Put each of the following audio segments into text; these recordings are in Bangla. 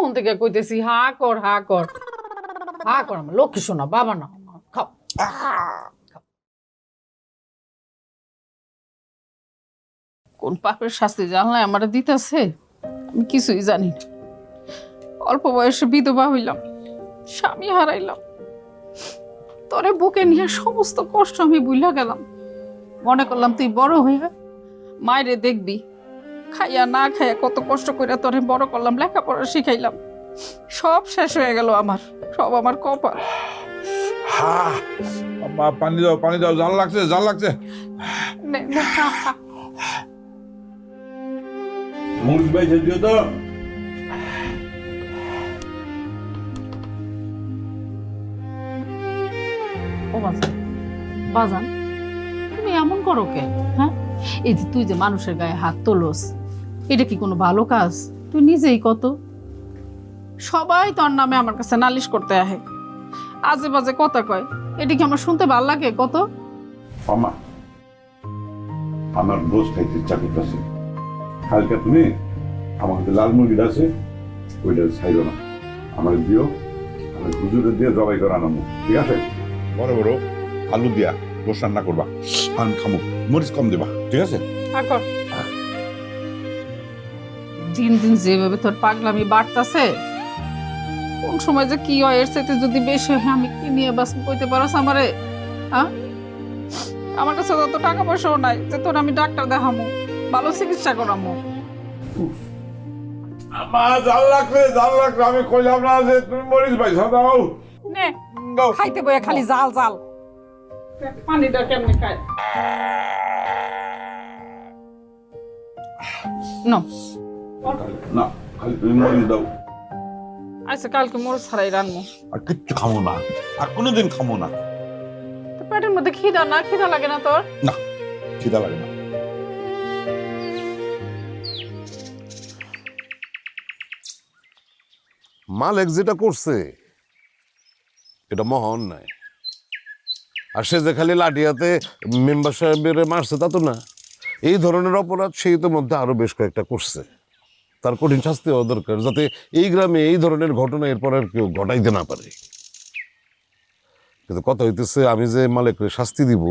কখন থেকে কইতেছি হা কর হা কর হা কর, আমার লক্ষ্মী শোনা বাবা না, খাও। কোন পাপের শাস্তি জানলাই আমার দিতেছে আমি কিছুই জানি না। অল্প বয়সে বিধবা হইলাম, স্বামী হারাইলাম, তোরে বুকে নিয়ে সমস্ত কষ্ট আমি ভুইলা গেলাম। মনে করলাম তুই বড় হইয়া মায়েরে দেখবি, খাইয়া না খাইয়া কত কষ্ট করে তোরে বড় করলাম, লেখাপড়া শিখাইলাম, সব শেষ হয়ে গেল আমার, সব আমার কপাল। পানি দাও, জাল লাগছে। নে, নে, খা, খা। মুখ বাইছে দিও তো। ও বাজান, বাজান তুমি এমন করো কে? হ্যাঁ, এই যে তুই যে মানুষের গায়ে হাত তোলস, এটা কি কোনো ভালো কাজ? তুই নিজেই কত, সবাই তোর নামে আমার কাছে নালিশ করতে আহে, আজে বাজে কথা কয়, এটা কি আমার শুনতে ভাল লাগে কত? মামা, আমার গোস খাইতে ইচ্ছা করতেছে। কালকে তুমি আমাকে যে লাল মুরগিটা আছে ওইটা ছাইরো না, আমার দিও, আমি হুজুরে দিয়ে জবাই করে আনামো, ঠিক আছে? বড় বড় আলু দিয়া গোস রান্না করবা, পান খামো, মরিচ কম দেবা, ঠিক আছে? আকর দিন দিন যেভাবে তোর পাগলামি বাড়তাছে, কোন সময় যে কি হয় এর সাথে যদি বেশি হয় আমি কি নিয়ে বাস কইতে পারছ আমারে? হ্যাঁ, আমার কাছে তত টাকা পয়সাও নাই যে তোর আমি ডাক্তার দেখামু, ভালো চিকিৎসা করামু। আমার জাল লাগছে, আমি কইলাম না যে তুমি মরিচ পাইছো, দাও নে খাইতে বইয়া খালি জাল জাল, পানিটা কেমনে খায় নো না, খালি তুমি মরিচ দাও। আচ্ছা কালকে মরিচ ছাড়াই রান্নু, আর কিচ্ছু খামো না, আর কোনোদিন খামো না। তো পেটের মধ্যে খিদা না, খিদা লাগে না তোর? না, খিদা লাগে না। মালিক যেটা করছে এটা মহা অন্যায়। আর সে যে খালি লাঠিয়াতে মেম্বার সাহেবের মারছে তা তো না, এই ধরনের অপরাধ সেই তো মধ্যে আরো বেশ কয়েকটা করছে, তার কঠিন শাস্তি হওয়া দরকার, যাতে এই গ্রামে এই ধরনের ঘটনা এরপর আর কেউ ঘটাইতে না পারে। কিন্তু কথা হইতেছে আমি যে মালিককে শাস্তি দিব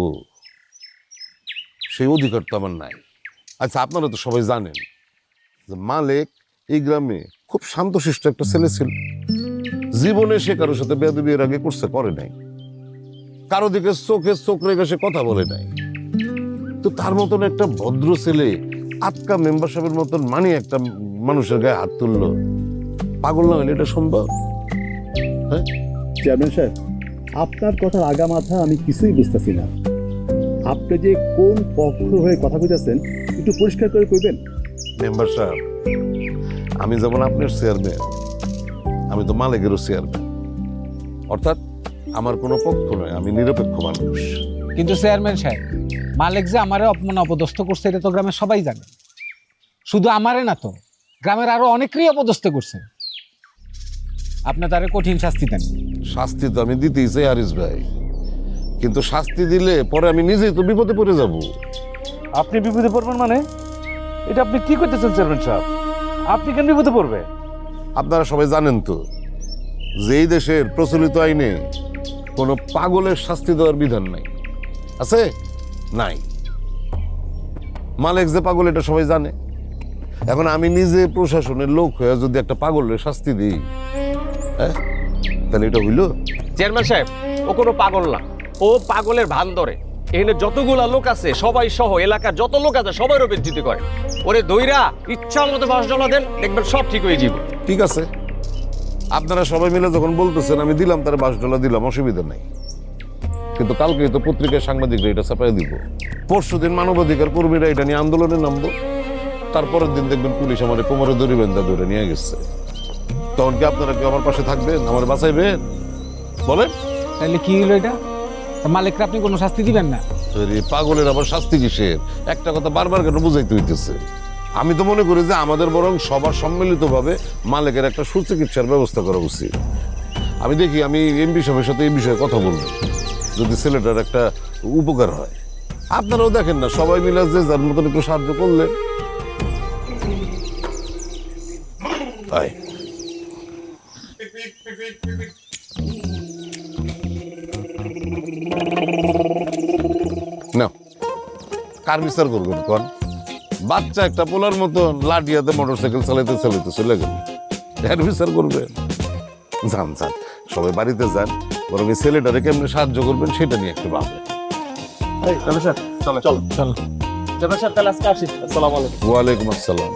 সেই অধিকার তো আমার নাই। আচ্ছা, আপনারা তো সবাই জানেন যে মালিক এই গ্রামে খুব শান্তশিষ্ট একটা ছেলে ছিল, জীবনে সে কারোর সাথে বেয়াদবি এর আগে করছে করে নাই, কারো দিকে চোখে চোখ রেখে সে কথা বলে নাই। তো তার মতন একটা ভদ্র ছেলে আটকা মেম্বার সাহেবের মতন মানে একটা মানুষের গায়ে হাত তুললো, পাগল না হলে এটা সম্ভব? হ্যাঁ চেয়ারম্যান সাহেব, আপনার কথার আগা মাথা আমি কিছুই বুঝতেছি না। আপনি যে কোন পক্ষ হয়ে কথা কইতেছেন একটু পরিষ্কার করে কইবেন? মেম্বার সাহেব, আমি যেমন আপনার চেয়ারম্যান, আমি তো মালিকেরও চেয়ারম্যান, অর্থাৎ আমার কোনো পক্ষ নয়, আমি নিরপেক্ষ মানুষ। কিন্তু চেয়ারম্যান সাহেব, মালিক যে আমারে অপমান অপদস্থ করছে এটা তো গ্রামের সবাই জানে, শুধু আমারে না তো গ্রামের আরো অনেকেরই অপদস্থ করছে। আপনি তারে কঠিন শাস্তি দেন। শাস্তি তো আমি দিতেই চাই হারিস ভাই, কিন্তু শাস্তি দিলে পরে আমি নিজেই তো বিপদে পড়ে যাব। আপনি বিপদে পড়বেন মানে? এটা আপনি কি করতেছেন চেয়ারম্যান সাহেব? আপনি কেন বিপদে পড়বে? আপনারা সবাই জানেন তো যে এই দেশের প্রচলিত আইনে কোনো পাগলের শাস্তি দেওয়ার বিধান নাই, আছে? নাই। মালিক যে পাগল এটা সবাই জানে। এখন আমি নিজে প্রশাসনের লোক হয়ে যদি একটা পাগলের শাস্তি দিই, হ্যাঁ, তাহলে এটা হইল? চেয়ারম্যান সাহেব, ও কোনো পাগল না, ও পাগলের ভান ধরে। এখানে যতগুলা লোক আছে সবাই সহ এলাকার যত লোক আছে সবাই বেজ্জিতি করে। ওরে দইরা ইচ্ছা মতো $5 দেন, দেখবেন সব ঠিক হয়ে যাবে। ঠিক আছে, আপনারা সবাই মিলে যখন বলতেছেন আমি দিলাম, তারা $5 দিলাম, অসুবিধা নাই। কিন্তু কালকে তো পত্রিকায় সাংবাদিকরা এটা ছাপাই দিব, পরশুদিন মানবাধিকার কর্মীরা এটা নিয়ে আন্দোলনে নামবো, তারপরের দিন দেখবেন পুলিশ আমার কোমরে দড়ি বেঁধে ধরে নিয়ে গেছে। তখন কি আপনারা কি আমার পাশে থাকবেন, আমার বাঁচাইবেন? বলেন। তাহলে কি হলো এটা? মালিকরা আপনি কোনো শাস্তি দিবেন না? পাগলের আবার শাস্তি কিসের? একটা কথা বারবার কেন বুঝাইতে হইতেছে? আমি তো মনে করি যে আমাদের বরং সবার সম্মিলিতভাবে মালিকের একটা সুচিকিৎসার ব্যবস্থা করা উচিত। আমি দেখি, আমি এমপি সাহেবের সাথে এই বিষয়ে কথা বলবো, যদি ছেলেটার একটা উপকার হয়। আপনারাও দেখেন না, সবাই মিলে যে যার মতন একটু সাহায্য করলে। না, কার বিচার করবেন কোন? বাচ্চা একটা পোলার মতন লাঠিয়াতে মোটরসাইকেল চালাইতে চালাইতে চলে গেল, এর বিচার করবেন? যান যান, সবাই বাড়িতে যান, বরং এই ছেলেটারে কেমনে সাহায্য করবেন সেটা নিয়ে একটু ভাবেন। চলো স্যার, চলো চলো চলো। স্যার তাহলে আজকে আসি। আসসালামু আলাইকুম। ওয়ালাইকুম আসসালাম।